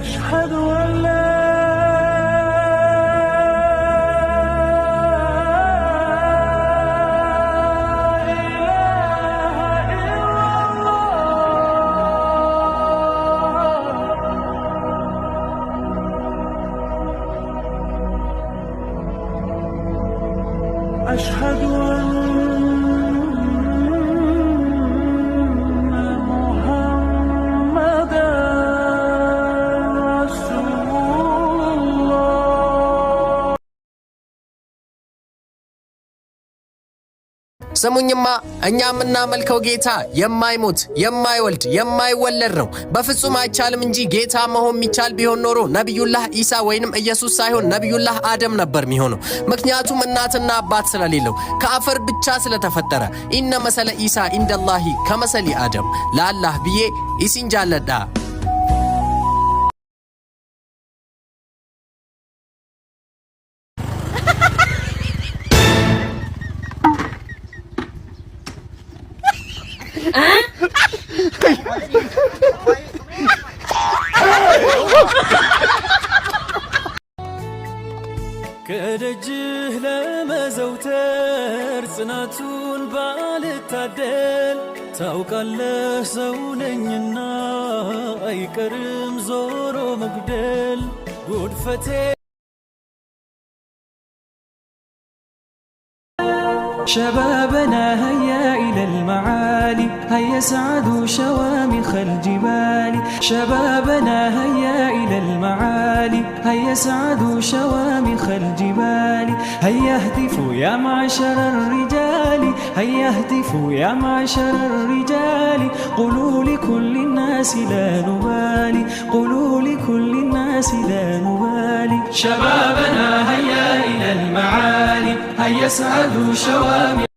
أشهد أن لا أشهد أن محمدًا رسول الله ሰሙኝማ እኛ የምናመልከው ጌታ የማይሞት የማይወልድ የማይወለድ ነው። በፍጹም አይቻልም እንጂ ጌታ መሆን የሚቻል ቢሆን ኖሮ ነቢዩላህ ኢሳ ወይንም ኢየሱስ ሳይሆን ነቢዩላህ አደም ነበር የሚሆነው። ምክንያቱም እናትና አባት ስለሌለው ከአፈር ብቻ ስለተፈጠረ ኢነ መሰለ ኢሳ ኢንደላሂ ከመሰሊ አደም ለአላህ ብዬ ኢሲንጃለዳ ከደጅህ ለመዘውተር ጽናቱን ባልታደል ታውቃለህ ሰው ነኝና አይቀርም ዞሮ መጉደል ጉድፈቴ شبابنا هيا إلى المعالي هيا سعدوا شوامخ الجبال شبابنا هيا إلى المعالي هيا سعدوا شوامخ الجبال هيا اهتفوا يا معشر الرجال هيا اهتفوا يا معشر الرجال قولوا لكل الناس لا نبالي قولوا لكل الناس لا نبالي شبابنا هيا إلى المعالي هيا سعدوا شوامخ